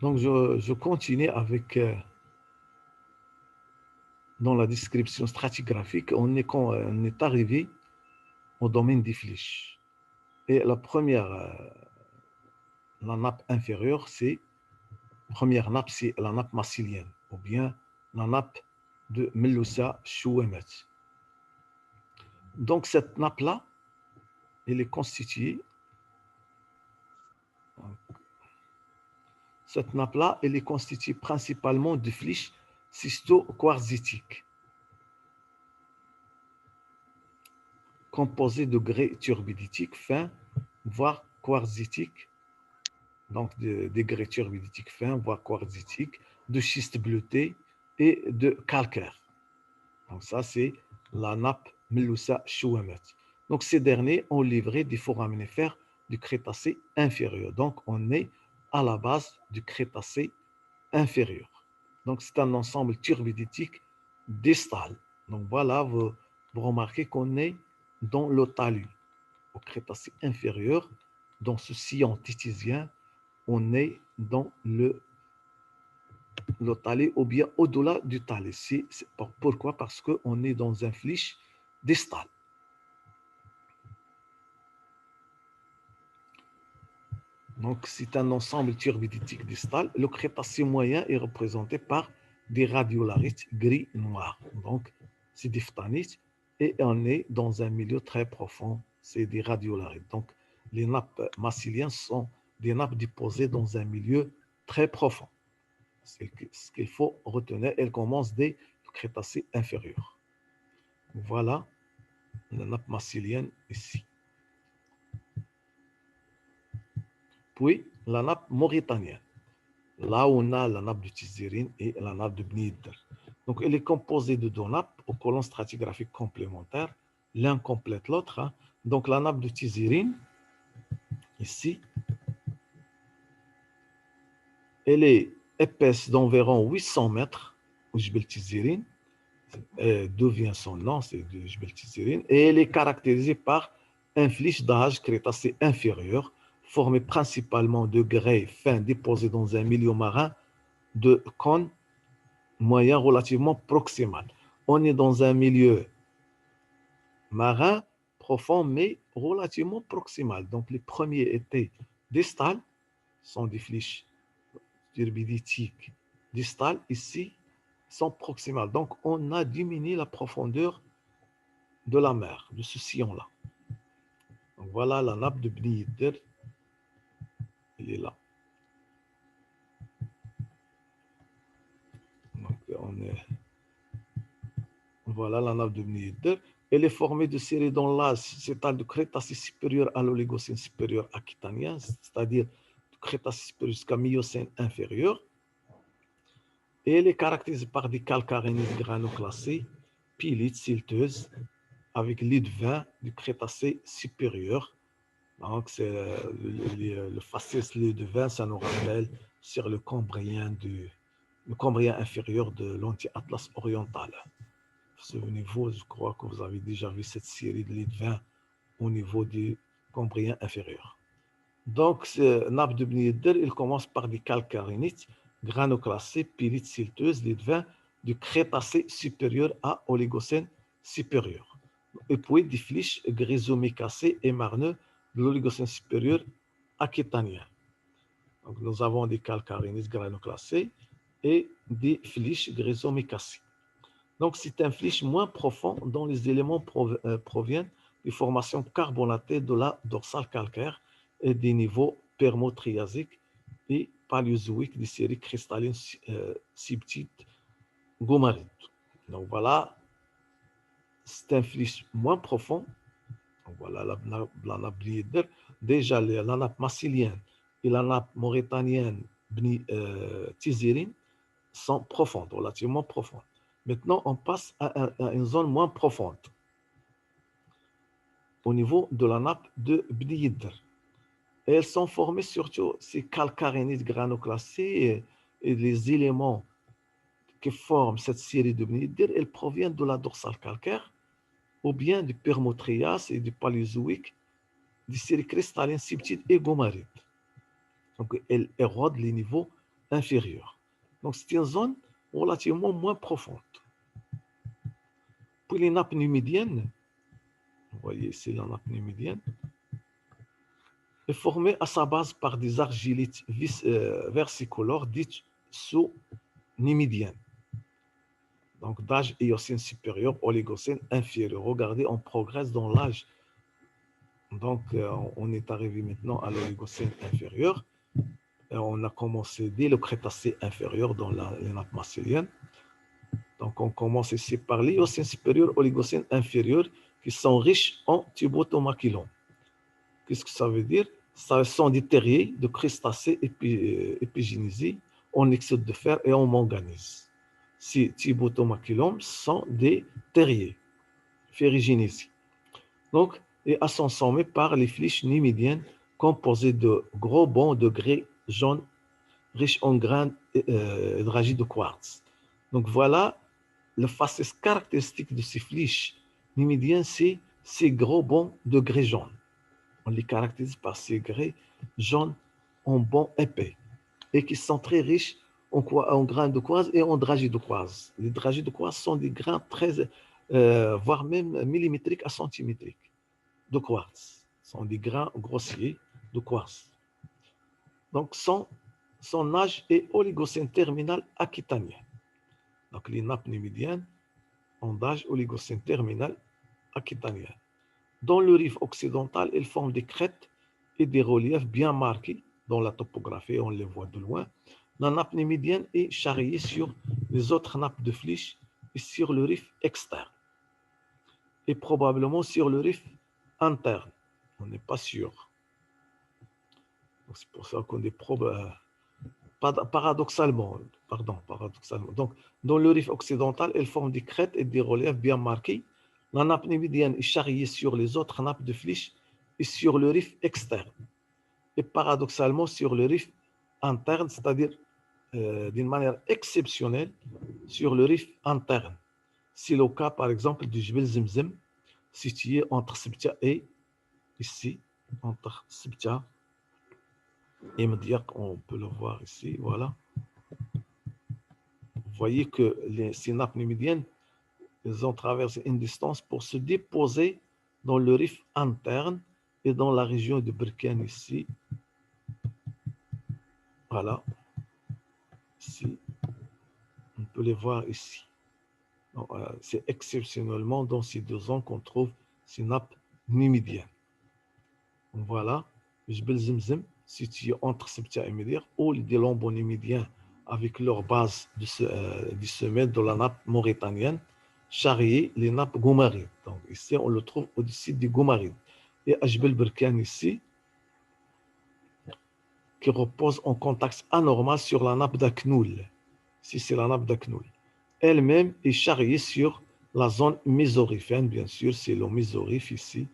Donc, je continue avec, dans la description stratigraphique, on est arrivé au domaine des flèches. Et la première, la nappe inférieure, première nappe, c'est la nappe massilienne, ou bien la nappe de Melusa Chouemet. Donc, cette nappe-là, elle est constituée, principalement de flèches cysto-quartzitiques, composées de grès turbiditiques fins, voire quartzitiques, donc des grès turbiditiques fins, voire quartzitiques, de schiste bleuté et de calcaire. Donc ça, c'est la nappe Melusa Chouemet. Donc ces derniers ont livré des foraminifères du Crétacé inférieur. Donc on est à la base du Crétacé inférieur. Donc c'est un ensemble turbiditique distal. Donc voilà, vous remarquez qu'on est dans le talus, au Crétacé inférieur, dans ce sillon tétisien, on est dans le talus ou bien au-delà du talus. Pourquoi? Parce qu'on est dans un flèche distal. Donc, c'est un ensemble turbiditique distal. Le Crétacé moyen est représenté par des radiolarites gris-noirs. Donc, c'est des phtanites et on est dans un milieu très profond. C'est des radiolarites. Donc, les nappes massiliennes sont des nappes déposées dans un milieu très profond. C'est ce qu'il faut retenir. Elles commencent dès le Crétacé inférieur. Voilà la nappe massilienne ici. Puis, la nappe mauritanienne. Là, on a la nappe de Tizérine et la nappe de Bni Yedder. Donc, elle est composée de deux nappes aux colonnes stratigraphiques complémentaires. L'un complète l'autre. Hein. Donc, la nappe de Tizérine, ici, elle est épaisse d'environ 800 mètres, au Jbel Tizérine, d'où vient son nom, c'est de Jbel Tizérine, et elle est caractérisée par un flèche d'âge crétacé inférieur, formé principalement de grès fins déposés dans un milieu marin de cône moyen relativement proximal. On est dans un milieu marin profond, mais relativement proximal. Donc, les premiers étaient distales, sont des flèches turbiditiques distales. Ici, sont proximales. Donc, on a diminué la profondeur de la mer, de ce sillon-là. Voilà la nappe de Bni Yedder. Elle est là. Donc, voilà la nappe de Bni Yedder. Elle est formée de séries dont l'âge s'étale du Crétacé supérieur à l'Oligocène supérieur aquitanien, c'est-à-dire du Crétacé supérieur jusqu'à Miocène inférieur. Et elle est caractérisée par des calcarénites granoclassées, pylites silteuses, avec lit de vin du Crétacé supérieur. Donc, c'est le faciès lit de vin, ça nous rappelle sur le Cambrien inférieur de l'anti-Atlas oriental. Souvenez-vous, je crois que vous avez déjà vu cette série de lits de vin au niveau du Cambrien inférieur. Donc, ce nappe de Bni Yedder, il commence par des calcarénites, granoclassées, pylites silteuses, lits de vin du Crétacé supérieur à Oligocène supérieur. Et puis des flèches grisomicacées et marneux de l'Oligocène supérieur aquétanien. Donc, nous avons des calcarénites granoclassées et des flèches grisomicacées. Donc, c'est un flèche moins profond dont les éléments proviennent des formations carbonatées de la dorsale calcaire et des niveaux permo-triasiques et paléozoïques des séries cristallines sibtites gomarites. Donc, voilà, c'est un flèche moins profond. Donc, voilà la nappe Bni Yedder. Déjà, la nappe massilienne et la nappe mauritanienne Tizérine sont profondes, relativement profondes. Maintenant, on passe à une zone moins profonde, au niveau de la nappe de Bni Yedder. Et elles sont formées surtout ces calcarénites granoclassées et les éléments qui forment cette série de Bni Yedder, elles proviennent de la dorsale calcaire ou bien du permotrias et du paléozoïque, des séries cristallines sibtites et gomarites. Donc, elles érodent les niveaux inférieure. Donc, c'est une zone relativement moins profonde. Puis les nappes numidiennes, vous voyez ici la nappe numidienne, est formée à sa base par des argilites versicolores dites sous-numidiennes. Donc, d'âge Éocène supérieur, Oligocène inférieur. Regardez, on progresse dans l'âge. Donc, on est arrivé maintenant à l'Oligocène inférieur. Et on a commencé dès le Crétacé inférieur dans les nappes marséliennes. Donc, on commence ici par l'Éocène supérieur, Oligocène inférieur, qui sont riches en tubotomaquilon. Qu'est-ce que ça veut dire? Ce sont des terriers de crustacés épigénisés en oxyde de fer et en manganèse. Ces tubotomaquilons sont des terriers ferruginosos. Donc, et ascensionnés par les flyches numidiennes composées de gros bancs de grès jaune riches en grains hydragides de quartz. Donc, voilà le faciès caractéristique de ces flyches numidiennes, c'est ces gros bancs de grès jaune. On les caractérise par ces grès jaunes en bancs épais et qui sont très riches en grains de quartz et en dragées de quartz. Les dragées de quartz sont des grains très, voire même millimétriques à centimétriques de quartz. Ce sont des grains grossiers de quartz. Donc, son âge est oligocène terminal aquitanien. Donc, les nappes numidiennes ont âge oligocène terminal aquitanien. Dans le rift occidental, elles forment des crêtes et des reliefs bien marqués dans la topographie, on les voit de loin. La nappe numidienne est charriée sur les autres nappes de flysch et sur le rift externe. Et probablement sur le rift interne. On n'est pas sûr. C'est pour ça qu'on est paradoxalement. Donc, dans le rift occidental, elles forment des crêtes et des reliefs bien marqués. La nappe numidienne est charriée sur les autres nappes de flysch et sur le rift externe. Et paradoxalement sur le rift interne, c'est-à-dire d'une manière exceptionnelle sur le rift interne. C'est le cas, par exemple, du Jebel Zemzem, situé entre Sibtia et ici, entre Sibtia et Mediaq, on peut le voir ici, voilà. Vous voyez que ces nappes numidiennes, elles ont traversé une distance pour se déposer dans le rift interne et dans la région de Berkane ici. Voilà. Ici. On peut les voir ici. C'est exceptionnellement dans ces deux zones qu'on trouve ces nappes numidiennes. Voilà. Jebel Zemzem, situé entre Sibtia et Mediaq, ou les lambeaux numidiens avec leur base du sommet de la nappe mauritanienne, charrier les nappes goumarides. Donc ici, on le trouve au-dessus des goumarides. Et à Jebel Berkane ici, qui repose en contact anormal sur la nappe d'Aknoul. Ici, c'est la nappe d'Aknoul. Elle-même est charriée sur la zone mésorifenne, bien sûr, c'est le mésorif ici.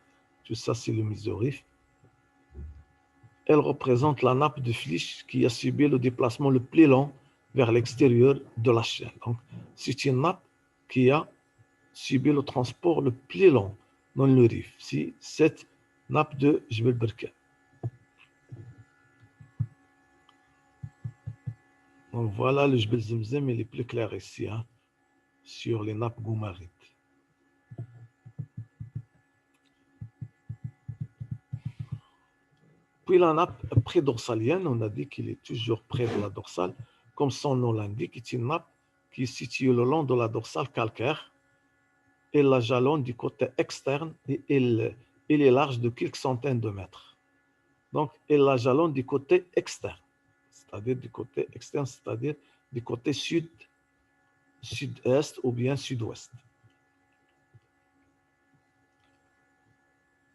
Tout ça, c'est le mésorif. Elle représente la nappe de flysch qui a subi le déplacement le plus long vers l'extérieur de la chaîne. Donc, c'est une nappe qui a subi le transport le plus long dans le rift. C'est cette nappe de Jebel Berkane. Donc, voilà le Jebel Zemzem, il est plus clair ici, hein, sur les nappes goumarides. Puis la nappe prédorsalienne, on a dit qu'il est toujours près de la dorsale, comme son nom l'indique, est une nappe qui est située le long de la dorsale calcaire. Elle la jalonne du côté externe et elle est large de quelques centaines de mètres. Donc, elle la jalonne du côté externe, c'est-à-dire du côté externe, c'est-à-dire du côté sud-est ou bien sud-ouest.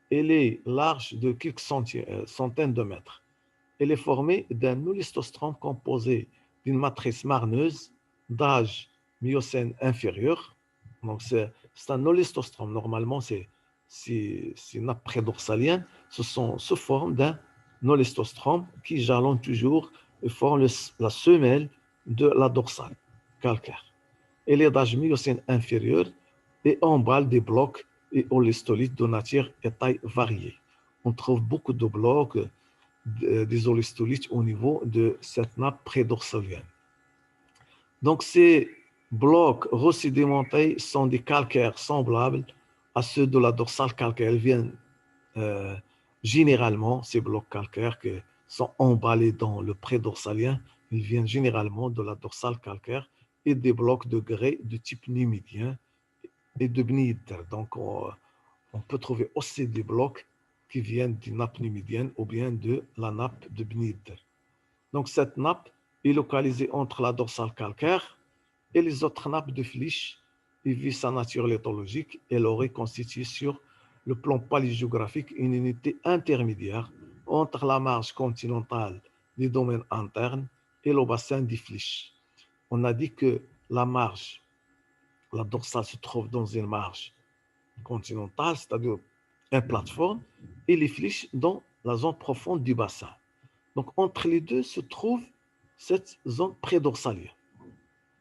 Elle est large de quelques centaines de mètres. Elle est formée d'un olistostrome composé d'une matrice marneuse d'âge Miocène inférieur. Donc, c'est un olistostrome. Normalement, c'est une nappe prédorsalienne. Se forme d'un olistostrome qui jalonne toujours et forme la semelle de la dorsale calcaire. Elle est d'âge Miocène inférieur et emballe des blocs et olistolites de nature et taille variée. On trouve beaucoup de blocs des olistolithes au niveau de cette nappe prédorsalienne. Donc, ces blocs resédimentés sont des calcaires semblables à ceux de la dorsale calcaire. Elles viennent généralement, ces blocs calcaires qui sont emballés dans le prédorsalien, ils viennent généralement de la dorsale calcaire et des blocs de grès de type numidien et de bnidr. Donc, on peut trouver aussi des blocs qui viennent d'une nappe numidienne ou bien de la nappe de bnidr. Donc, cette nappe est localisée entre la dorsale calcaire et les autres nappes de Flysch. Et vu sa nature lithologique, elle aurait constitué sur le plan palégéographique une unité intermédiaire entre la marge continentale des domaines internes et le bassin des Flysch. On a dit que la marge, la dorsale se trouve dans une marge continentale, c'est-à-dire une plateforme, et les Flysch dans la zone profonde du bassin. Donc, entre les deux se trouve cette zone prédorsalienne.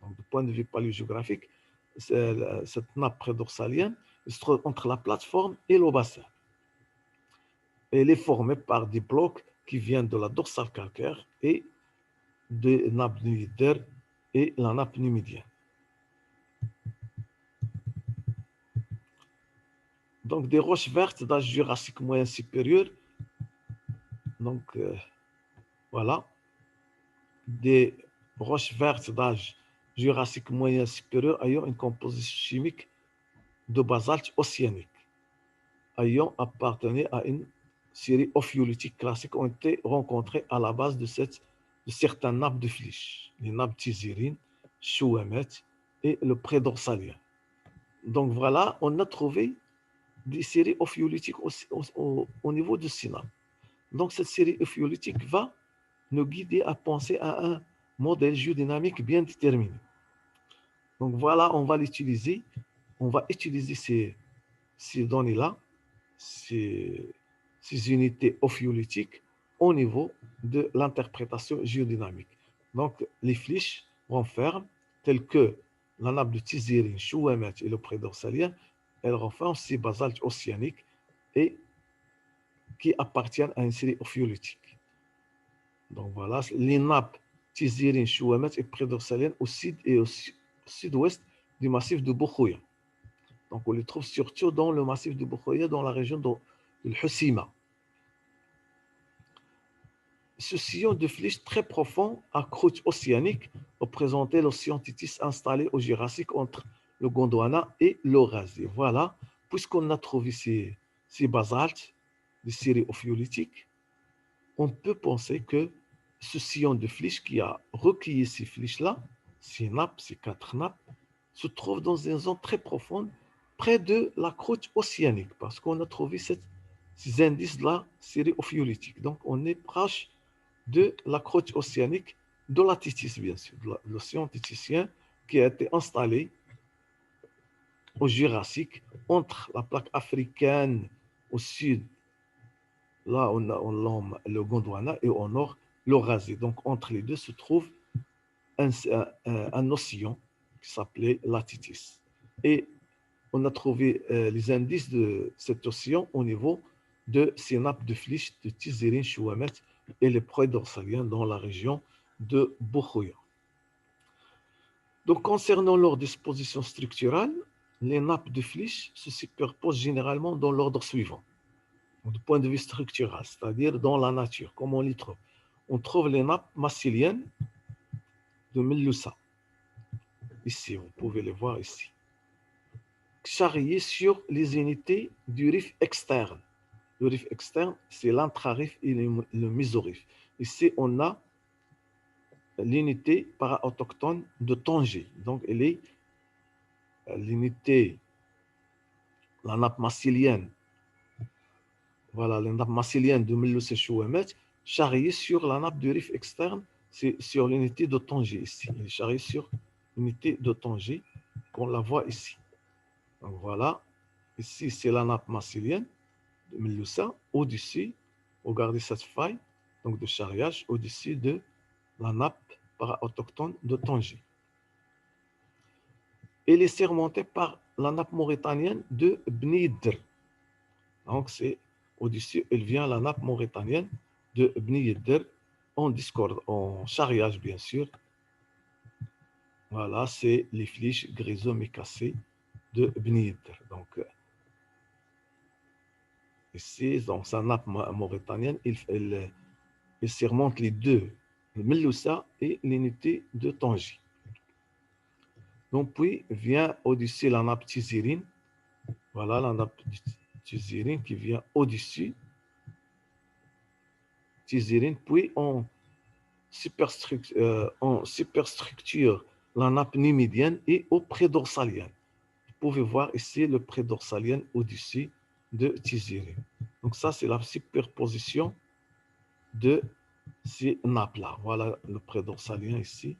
Donc, du point de vue paléogéographique, cette nappe prédorsalienne se trouve entre la plateforme et le bassin. Elle est formée par des blocs qui viennent de la dorsale calcaire et de nappe numidaire et la nappe numidienne. Donc, des roches vertes d'âge jurassique moyen supérieur. Donc, voilà. Des roches vertes d'âge jurassique moyen supérieur ayant une composition chimique de basalte océanique, ayant appartenu à une série ophiolitique classique, ont été rencontrées à la base de certaines nappes de Flysch, les nappes tizérines, Chouemet et le prédorsalien. Donc voilà, on a trouvé des séries ophiolitiques au niveau de ces nappes. Donc cette série ophiolitique va nous guider à penser à un modèle géodynamique bien déterminé. Donc voilà, on va l'utiliser. On va utiliser ces données-là, ces unités ophiolitiques au niveau de l'interprétation géodynamique. Donc les Flysch renferment, telles que la nappe de Tizérine, Chouemet et le prédorsalien, elles renferment ces basaltes océaniques et qui appartiennent à une série ophiolitique. Donc voilà, les nappes Tizérine, Chouemet et prédorsalienne au sud et au sud-ouest du massif de Boukhouya. Donc on les trouve surtout dans le massif de Boukhouya, dans la région de l'Hussima. Ce sillon de Flysch très profond à croûte océanique représentait l'océan Titis installé au Jurassique entre le Gondwana et l'Eurasie. Voilà, puisqu'on a trouvé ces basaltes, des séries ophiolitiques, on peut penser que ce sillon de Flysch qui a recueilli ces Flysch-là, ces nappes, ces 4 nappes, se trouve dans une zone très profonde près de la croûte océanique, parce qu'on a trouvé ces indices de la série ophiolitique. Donc, on est proche de la croûte océanique de la Titis, bien sûr, de l'océan titicien qui a été installé au Jurassique entre la plaque africaine au sud, là on a le Gondwana, et au nord l'Eurasie. Donc entre les deux se trouve un océan qui s'appelait la Titis. Et on a trouvé les indices de cet océan au niveau de ces nappes de Flysch, de Tizérine, Chouemet et les prédorsaliens dans la région de Boukhouya. Donc, concernant leur disposition structurelle, les nappes de Flysch se superposent généralement dans l'ordre suivant, du point de vue structural, c'est-à-dire dans la nature, comme on les trouve. On trouve les nappes massiliennes de Melussa. Ici, vous pouvez les voir ici. Charriées sur les unités du riff externe. Le riff externe, c'est l'intrariff et le mésoriff. Ici, on a l'unité para-autochtone de Tanger. Donc, elle est l'unité, la nappe massilienne. Voilà, la nappe massilienne de Melussa-Chouemet, charriée sur la nappe du riff externe, c'est sur l'unité de Tanger ici. Elle est charriée sur l'unité de Tanger, qu'on la voit ici. Donc, voilà, ici, c'est la nappe massilienne de Melussa, au-dessus, regardez cette faille, donc de charriage, au-dessus de la nappe para-autochtone de Tanger. Elle est surmontée par la nappe mauritanienne de Bnidr. Donc, c'est au-dessus, elle vient la nappe mauritanienne de Bni Yedder en discorde, en charriage bien sûr. Voilà, c'est les flèches grisomicacées de Bni Yedder. Donc, ici, dans sa nappe mauritanienne, il surmonte les deux, le Meloussa et l'unité de Tangi. Donc, puis vient au-dessus la nappe Tizirine. Voilà la nappe Tizirine qui vient au-dessus. Tizirine, puis on superstructure la nappe numidienne et au prédorsalienne. Vous pouvez voir ici le prédorsalien au-dessus de Tizirine. Donc, ça, c'est la superposition de ces nappes-là. Voilà le prédorsalien ici,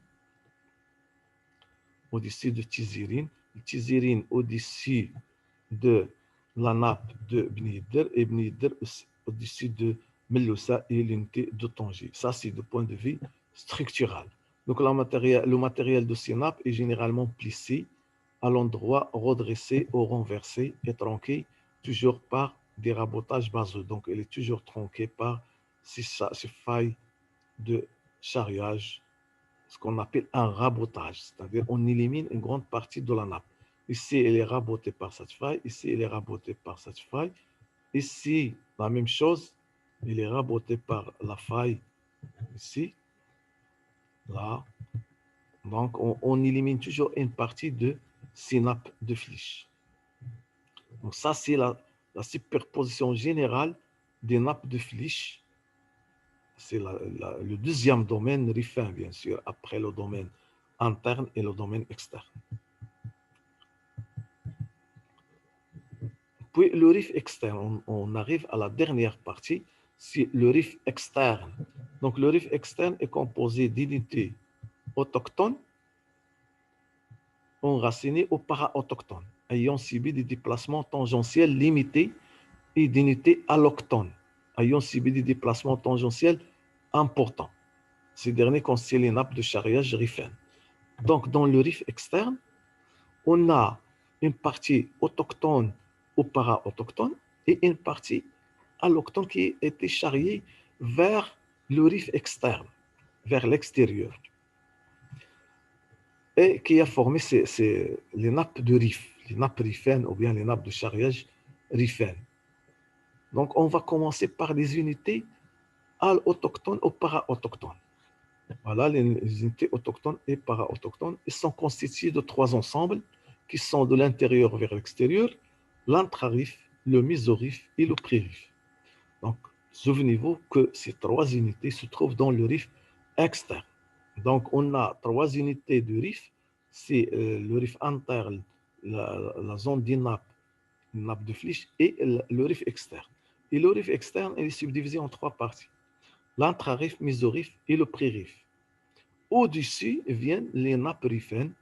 au-dessus de Tizirine. Tizirine au-dessus de la nappe de Bni Yedder et Bni Yedder au-dessus de Meloussa et l'unité de Tangi. Ça, c'est du point de vue structural. Donc, le matériel de ces nappes est généralement plissé à l'endroit, redressé ou renversé et tronqué, toujours par des rabotages baseux. Donc, elle est toujours tronquée par ces failles de charriage, ce qu'on appelle un rabotage, c'est-à-dire on élimine une grande partie de la nappe. Ici, elle est rabotée par cette faille, ici, elle est rabotée par cette faille, ici, la même chose, elle est rabotée par la faille ici, là. Donc, on élimine toujours une partie de ces nappes de flèches. Donc, ça, c'est la superposition générale des nappes de flèches. C'est le deuxième domaine rifin, bien sûr, après le domaine interne et le domaine externe. Puis le riff externe, on arrive à la dernière partie, c'est le riff externe. Donc le riff externe est composé d'unités autochtones enracinées ou para-autochtones, ayant subi des déplacements tangentiels limités et d'unités allochtones, ayant subi des déplacements tangentiels importants. Ces derniers constituent les nappes de charriage rifaines. Donc, dans le riff externe, on a une partie autochtone ou para-autochtone et une partie allochtone qui a été charriée vers le riff externe, vers l'extérieur, et qui a formé les nappes de riff, les nappes rifaines ou bien les nappes de charriage rifaines. Donc, on va commencer par les unités autochtones ou para-autochtones. Voilà, les unités autochtones et para-autochtones. Ils sont constitués de trois ensembles qui sont de l'intérieur vers l'extérieur, l'intrarif, le mésorif et le prérif. Donc, souvenez-vous que ces trois unités se trouvent dans le riff externe. Donc, on a trois unités de riff. C'est le riff interne, la zone des nappes, nappe de flèche, et le riff externe. Et le riff externe est subdivisé en trois parties. L'intrarif, mésorif et le prérif. Au-dessus viennent les nappes rifaines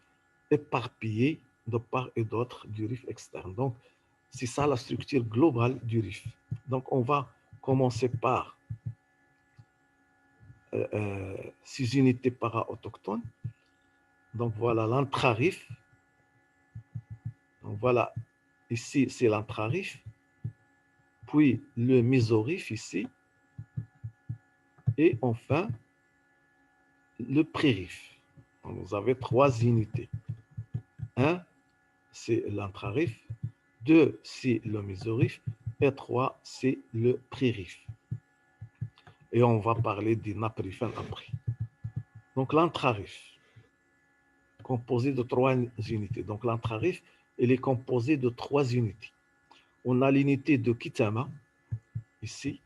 éparpillées de part et d'autre du riff externe. Donc, c'est ça la structure globale du riff. Donc, on va commencer par ces unités para-autochtones. Donc, voilà l'intrarif. Donc, voilà, ici, c'est l'intrarif. Puis, le mésorif ici. Et enfin, le prérif. Donc, vous avez trois unités. Un, c'est l'intrarif. 2, c'est le mésorif. Et 3, c'est le prérif. Et on va parler des nappes rifaines après. Donc, l'intrarif, composé de trois unités. Donc, l'intrarif, il est composé de trois unités. On a l'unité de Kitama, ici,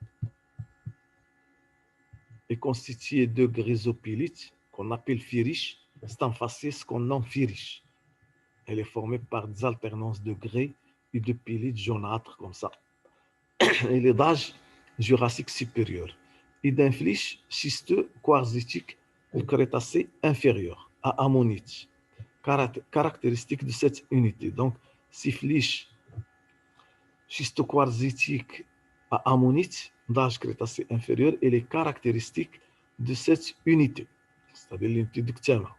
est constituée de grésopilites, qu'on appelle firiches. C'est en face qu'on nomme firiches. Elle est formée par des alternances de grès et de pilites jaunâtres, comme ça. Elle est d'âge jurassique supérieur et d'un flèche schisteux quartzitique du Crétacé inférieur à ammonite, caractéristique de cette unité. Donc, ces flèches schistoquartzitiques à ammonite d'âge Crétacé inférieur, elle est caractéristique de cette unité, c'est-à-dire l'unité de Ktama.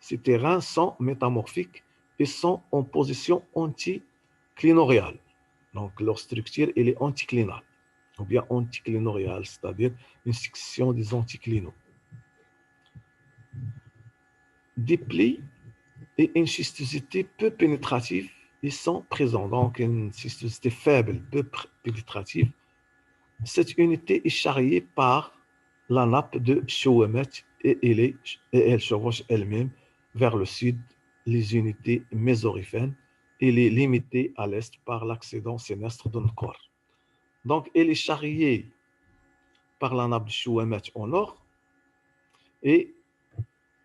Ces terrains sont métamorphiques et sont en position anticlinoriale. Donc, leur structure, elle est anticlinale. ou bien anticlinoriale, c'est-à-dire une section des anticlinaux. Des plis et une schistosité peu pénétrative, ils sont présents. Donc, une schistosité faible, peu pénétrative. Cette unité est charriée par la nappe de Chaumet et elle chevauche elle-même vers le sud les unités mésorifènes et les limitée à l'est par l'accident sinistre d'un corps. Donc, elle est charriée par la nappe de Chaumet au nord et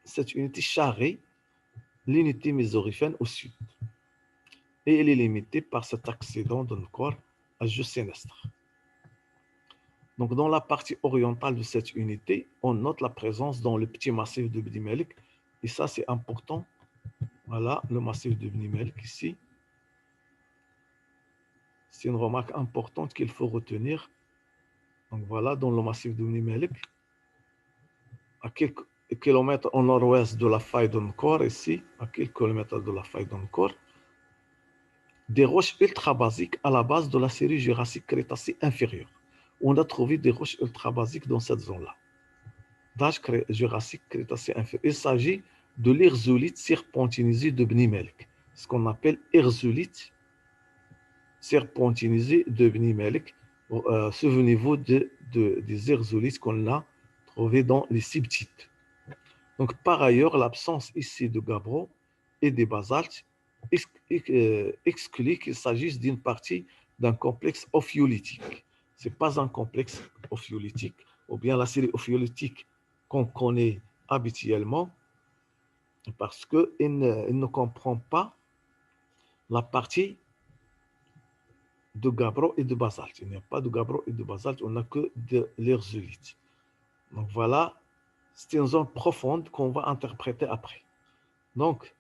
cette unité charrie l'unité mésorifène au sud. Et elle est limitée par cet accident d'un corps à jeu sinistre. Donc, dans la partie orientale de cette unité, on note la présence dans le petit massif de Bni Malik. Et ça, c'est important. Voilà, le massif de Bni Malik ici. C'est une remarque importante qu'il faut retenir. Donc, voilà, dans le massif de Bni Malik, à quelques kilomètres au nord-ouest de la faille d'Onkor, ici, à quelques kilomètres de la faille d'Onkor, des roches ultra-basiques à la base de la série Jurassique-Crétacé inférieure. On a trouvé des roches ultra-basiques dans cette zone-là. D'âge Jurassique-Crétacé inférieur. Il s'agit de l'erzolite serpentinisé de Bni Malik, ce qu'on appelle erzolite serpentinisé de Bni Malik. Souvenez-vous des erzolites qu'on a trouvés dans les sibtites. Donc, par ailleurs, l'absence ici de gabbro et des basaltes exclut qu'il s'agisse d'une partie d'un complexe ophiolitique. Ce n'est pas un complexe ophiolitique, ou bien la série ophiolitique qu'on connaît habituellement, parce qu'il ne comprend pas la partie de gabbro et de basalte. Il n'y a pas de gabbro et de basalte, on n'a que de l'erzolite. Donc voilà, c'est une zone profonde qu'on va interpréter après. Donc,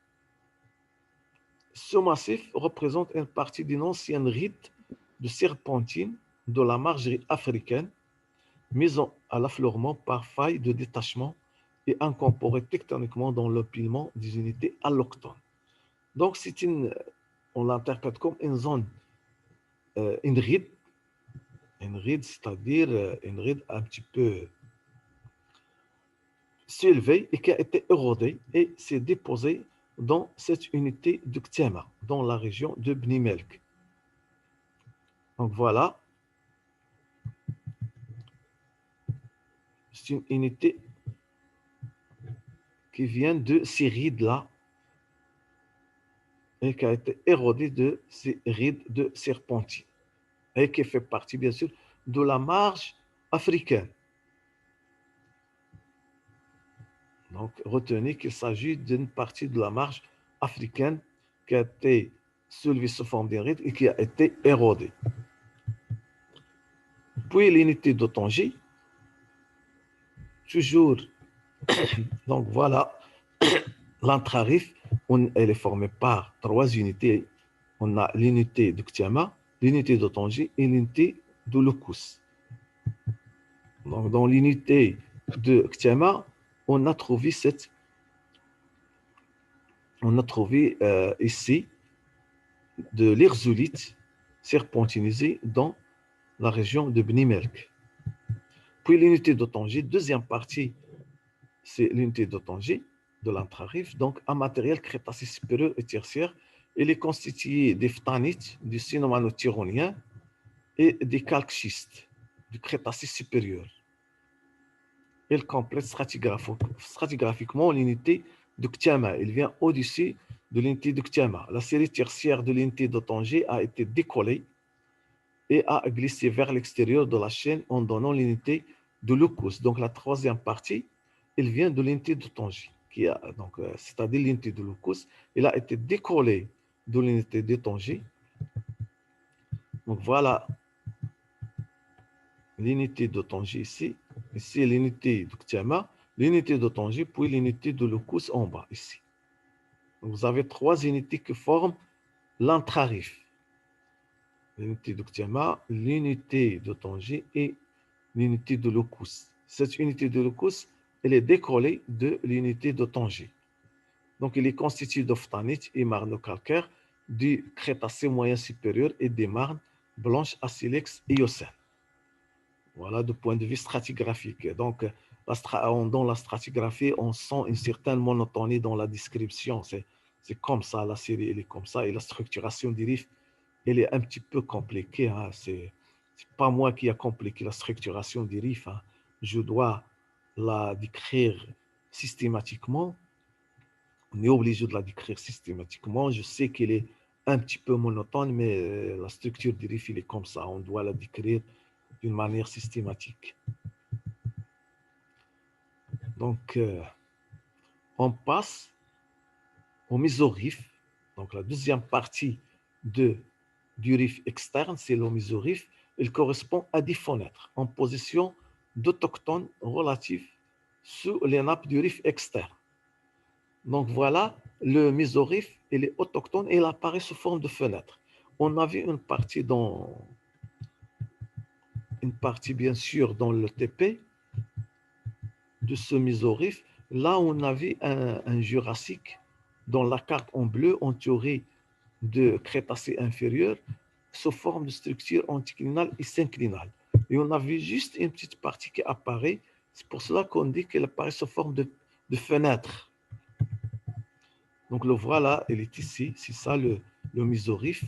ce massif représente une partie d'une ancienne rite de serpentine de la margerie africaine, mise à l'affleurement par faille de détachement et incorporée tectoniquement dans l'empilement des unités allochtones. Donc, on l'interprète comme une zone, une ride, c'est-à-dire une ride un petit peu s'élevée et qui a été érodée et s'est déposée dans cette unité de Ktema, dans la région de Bni Malik. Donc voilà, c'est une unité qui vient de ces rides-là et qui a été érodée de ces rides de serpentine et qui fait partie, bien sûr, de la marge africaine. Donc, retenez qu'il s'agit d'une partie de la marge africaine qui a été soulevée sous forme d'une ride et qui a été érodée. Puis l'unité de Tanger, toujours, donc voilà, l'intrarif, elle est formée par trois unités. On a l'unité de Ktema, l'unité de Tanger et l'unité de Lokous. Donc, dans l'unité de Ktema, on a trouvé ici de l'erzolite serpentinisé dans la région de Bni Malik. Puis l'unité de Tanger, deuxième partie, c'est l'unité de Tanger, de l'intrarif, donc un matériel crétacé supérieur et tertiaire. Il est constitué des phtanites, du cynomano-tyronien et des calcschistes du crétacé supérieur. Il complète stratigraphiquement l'unité de Ktema. Il vient au-dessus de l'unité de Ktema. La série tertiaire de l'unité de Tanger a été décollée et a glissé vers l'extérieur de la chaîne en donnant l'unité de Lokous. Donc la troisième partie, elle vient de l'unité de Tanger, c'est-à-dire l'unité de Lokous. Elle a été décollée de l'unité de Tanger. Donc voilà l'unité de Tanger ici. Ici l'unité de Ktema, l'unité de Tanger, puis l'unité de Lokous en bas ici. Donc, vous avez trois unités qui forment l'intrarif. L'unité de Ktema, l'unité de Tanger et l'unité de Lokous. Cette unité de Lokous, elle est décollée de l'unité de Tanger. Donc, il est constitué de phtanite et marno-calcaire, du Crétacé moyen supérieur et des marnes blanches à silex et Eocène. Voilà, de point de vue stratigraphique. Donc, dans la stratigraphie, on sent une certaine monotonie dans la description. C'est comme ça, la série, elle est comme ça. Et la structuration des riffs, elle est un petit peu compliquée. Hein. C'est pas moi qui a compliqué la structuration des riffs. Hein. Je dois la décrire systématiquement. On est obligé de la décrire systématiquement. Je sais qu'elle est un petit peu monotone, mais la structure des riffs, elle est comme ça. On doit la décrire d'une manière systématique. Donc, on passe au mésoriff. Donc, la deuxième partie du riff externe, c'est le mésoriff. Il correspond à 10 fenêtres en position d'autochtones relatifs sous les nappes du riff externe. Donc, voilà, le mésoriff, il est autochtone et il apparaît sous forme de fenêtre. On avait une partie bien sûr dans le TP de ce mésoriff. Là, on avait un Jurassique dans la carte en bleu, en théorie de Crétacé inférieur, sous forme de structure anticlinale et synclinale. Et on avait juste une petite partie qui apparaît. C'est pour cela qu'on dit qu'elle apparaît sous forme de fenêtre. Donc le voilà, elle est ici. C'est ça le mésoriff.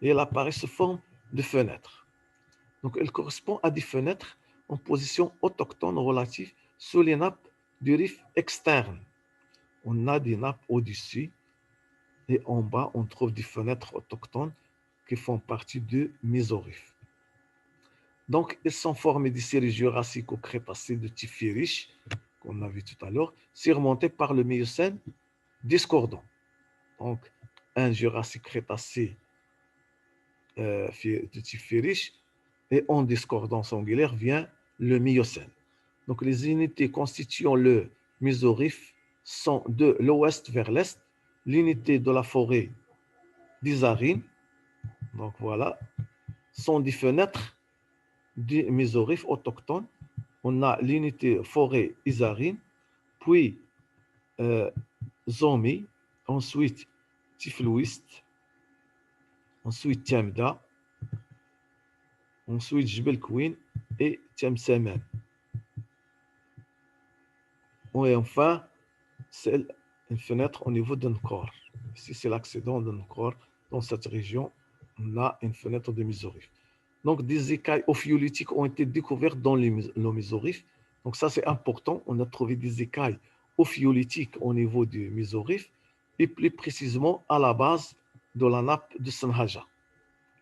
Et elle apparaît sous forme de fenêtre. Donc elle correspond à des fenêtres en position autochtone relative sous les nappes du riff externe. On a des nappes au-dessus et en bas, on trouve des fenêtres autochtones qui font partie du mésoriff. Donc, elles sont formées des séries jurassiques au Crétacé de type riche, qu'on a vu tout à l'heure, surmontées par le Miocène discordant. Donc, un Jurassique Crétacé de type riche et en discordance angulaire vient le Miocène. Donc, les unités constituant le mésoriff sont de l'ouest vers l'est, l'unité de la forêt d'Isarine, donc voilà, sont des fenêtres du mésoriff autochtone. On a l'unité forêt Isarine, puis Zomi, ensuite Tiflouist, ensuite Tiamda, ensuite Jbel Queen et Tiamsemen. Et enfin, c'est une fenêtre au niveau d'un corps. Ici, c'est l'accident d'un corps. Dans cette région, on a une fenêtre de mésoriff. Donc, des écailles ophiolitiques ont été découvertes dans le mésoriff. Donc, ça, c'est important. On a trouvé des écailles ophiolitiques au niveau du mésoriff et plus précisément à la base de la nappe de Sanhaja.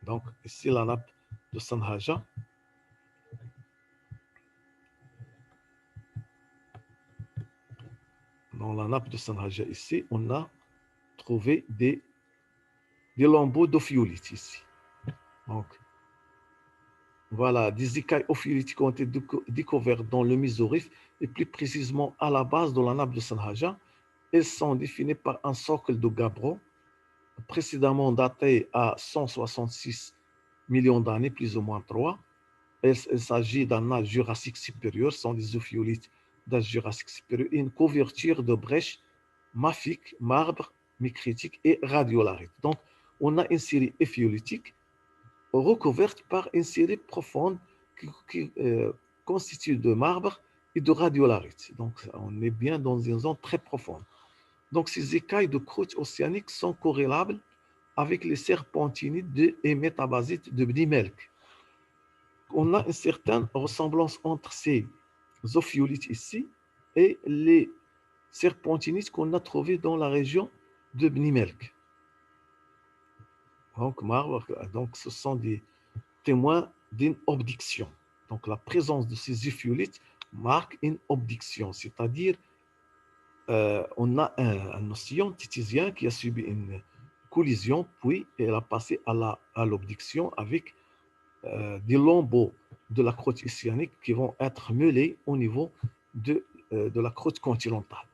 Donc, ici, la nappe de Sanhaja. Dans la nappe de Sanhaja, ici, on a trouvé des lambeaux d'ophiolite ici. Donc, voilà, des écailles ophiolitiques ont été découvertes dans le mésoriff et plus précisément à la base de la nappe de Sanhaja. Elles sont définies par un socle de gabbro précédemment daté à 166 millions d'années, plus ou moins 3. Il s'agit d'un âge jurassique supérieur, ce sont des ophiolites d'âge jurassique supérieur, et une couverture de brèches mafiques, marbre, micritique et radiolarite. Donc, on a une série éphiolitique recouverte par une série profonde qui constitue de marbre et de radiolarite. Donc, on est bien dans une zone très profonde. Donc, ces écailles de croûte océanique sont corrélables avec les serpentinides et métabasites de Bnimelk. On a une certaine ressemblance entre ces ophiolites ici et les serpentinides qu'on a trouvés dans la région de Bnimelk. Donc, donc, ce sont des témoins d'une obduction. Donc, la présence de ces ophiolites marque une obduction, c'est-à-dire on a un océan titisien qui a subi une collision, puis elle a passé à l'obduction avec des lambeaux de la croûte océanique qui vont être mêlés au niveau de la croûte continentale.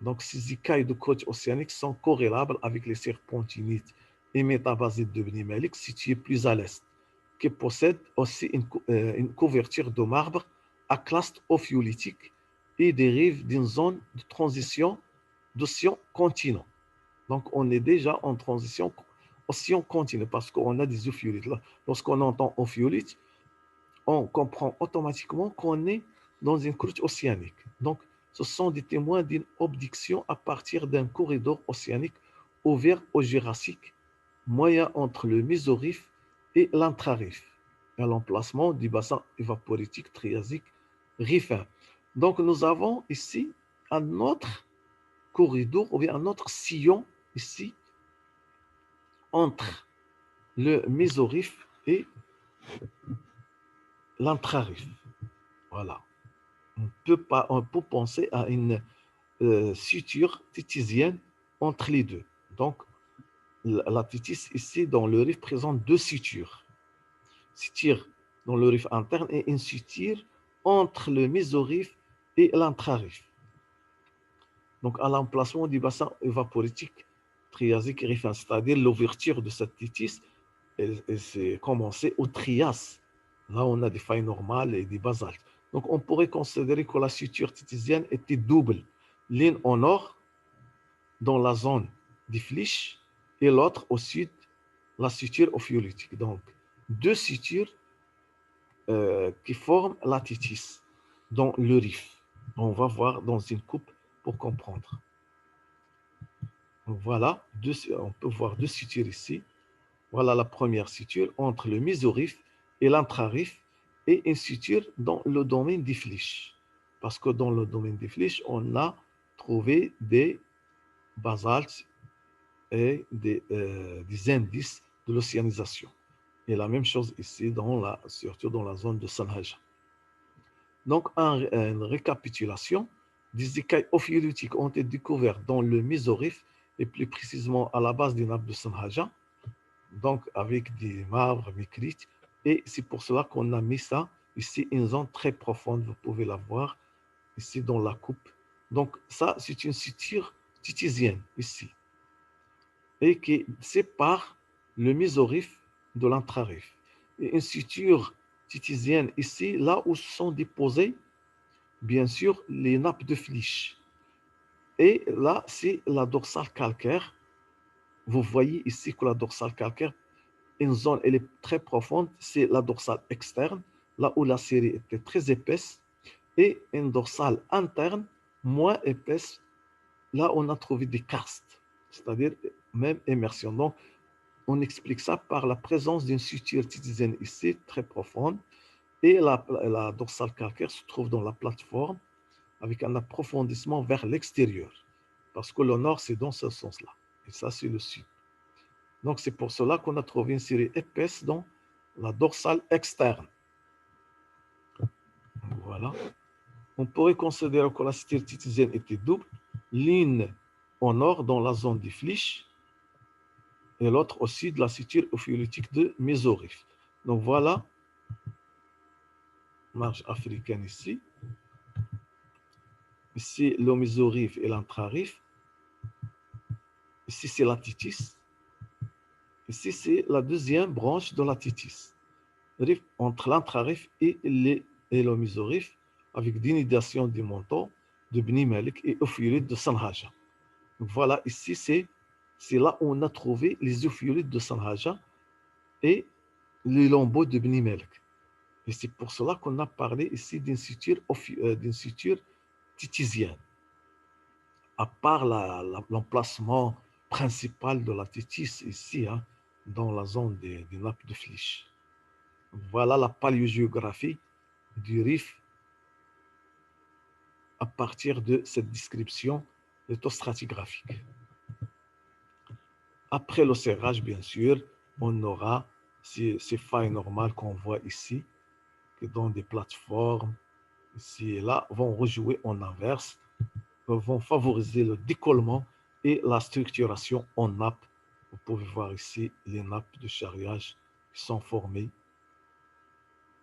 Donc, ces écailles de croûte océanique sont corrélables avec les serpentinites et métabasites de Bnimelk situées plus à l'est, qui possèdent aussi une couverture de marbre à claste ophiolitique et dérive d'une zone de transition d'océan continent. Donc, on est déjà en transition océan continu, parce qu'on a des ophiolites. Lorsqu'on entend ophiolite, on comprend automatiquement qu'on est dans une croûte océanique. Donc, ce sont des témoins d'une abduction à partir d'un corridor océanique ouvert au Jurassique, moyen entre le Mésorif et l'intrarif, à l'emplacement du bassin évaporitique triasique rifin. Donc, nous avons ici un autre corridor, ou bien un autre sillon ici, entre le Mésorif et l'intrarif. Voilà. On peut penser à une suture titysienne entre les deux. Donc, la titis ici dans le riff présente deux sutures. Suture dans le riff interne et une suture entre le mésoriff et l'intrarif. Donc, à l'emplacement du bassin évaporitique triasique riffin, c'est-à-dire l'ouverture de cette titis, elle s'est commencée au Trias. Là, on a des failles normales et des basaltes. Donc, on pourrait considérer que la suture titisienne était double. L'une au nord, dans la zone des Flysch, et l'autre au sud, la suture ophiolitique. Donc, deux sutures qui forment la titis dans le riff. On va voir dans une coupe pour comprendre. Voilà, on peut voir deux sutures ici. Voilà la première suture entre le mésoriff et l'intrariff et une suture dans le domaine des Flysch. Parce que dans le domaine des Flysch, on a trouvé des basaltes et des indices de l'océanisation. Et la même chose ici, surtout dans la zone de Sanhaja. Donc, une récapitulation, des écailles ophiolitiques ont été découvertes dans le Mésoriff et plus précisément à la base des nappes de Sanhaja, donc avec des marbres micrites. Et c'est pour cela qu'on a mis ça ici, une zone très profonde, vous pouvez la voir ici dans la coupe. Donc, ça, c'est une suture titisienne ici et qui sépare le mésoriff de l'intrariff. Et une suture titisienne ici, là où sont déposées, bien sûr, les nappes de Flysch. Et là, c'est la dorsale calcaire. Vous voyez ici que la dorsale calcaire, une zone, elle est très profonde, c'est la dorsale externe, là où la série était très épaisse, et une dorsale interne, moins épaisse, là on a trouvé des karstes, c'est-à-dire même immersion. Donc, on explique ça par la présence d'une suture titisienne ici, très profonde, et la dorsale calcaire se trouve dans la plateforme avec un approfondissement vers l'extérieur. Parce que le nord, c'est dans ce sens-là. Et ça, c'est le sud. Donc, c'est pour cela qu'on a trouvé une série épaisse dans la dorsale externe. Voilà. On pourrait considérer que la suture titisienne était double, l'une au nord dans la zone des Flysch, et l'autre aussi de la suture ophiolitique de Mésoriff. Donc voilà, marge africaine ici. Ici, le Mésoriff et l'intrariff. Ici, c'est la titis. Ici, c'est la deuxième branche de la titis. Entre l'intrarif et le Mésoriff, avec dénudation du menton de Bni Malik et ophiolite de Sanhaja. Voilà, ici, c'est là où on a trouvé les ophiolites de Sanhaja et les lambeaux de Bni Malik. Et c'est pour cela qu'on a parlé ici d'une suture titisienne. À part l'emplacement principal de la titis ici, hein, dans la zone des nappes de Flysch. Voilà la paléogéographie du riff à partir de cette description lithostratigraphique. Après le serrage, bien sûr, on aura ces failles normales qu'on voit ici, que dans des plateformes, ici et là, vont rejouer en inverse, vont favoriser le décollement et la structuration en nappe. Vous pouvez voir ici les nappes de charriage qui sont formées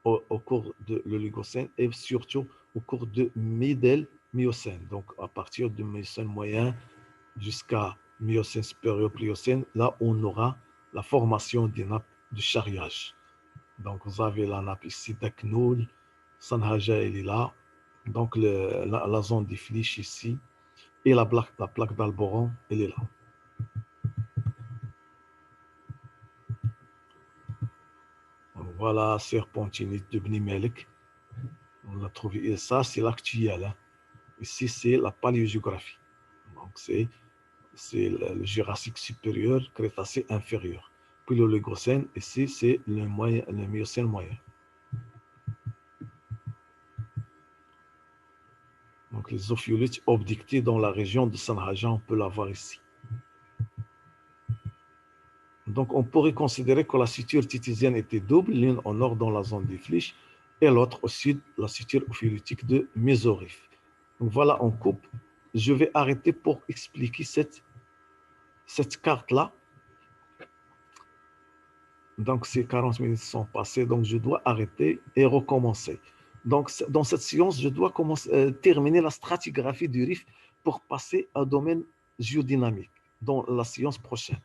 au cours de l'Oligocène et surtout au cours de Miocène. Donc, à partir du Miocène moyen jusqu'à Miocène supérieur, Pliocène, là, on aura la formation des nappes de charriage. Donc, vous avez la nappe ici d'Aknoul, Sanhaja, elle est là. Donc, la zone des Flysch ici. Et la plaque d'Alboran, elle est là. Voilà, serpentinite de Bni Melek. On l'a trouvé. Et ça, c'est l'actuel. Hein. Ici, c'est la paléogéographie. Donc, c'est le Jurassique supérieur, Crétacé inférieur. Puis l'Oligocène, ici, c'est le Miocène moyen. Donc, les ophiolithes obductés dans la région de Sanhaja, on peut la voir ici. Donc, on pourrait considérer que la suture titysienne était double, l'une au nord dans la zone des Flysch et l'autre au sud, la suture ophiolitique de Mésorif. Donc, voilà, on coupe. Je vais arrêter pour expliquer cette carte-là. Donc, ces 40 minutes sont passées, donc je dois arrêter et recommencer. Donc, dans cette séance, je dois terminer la stratigraphie du RIF pour passer au domaine géodynamique dans la séance prochaine.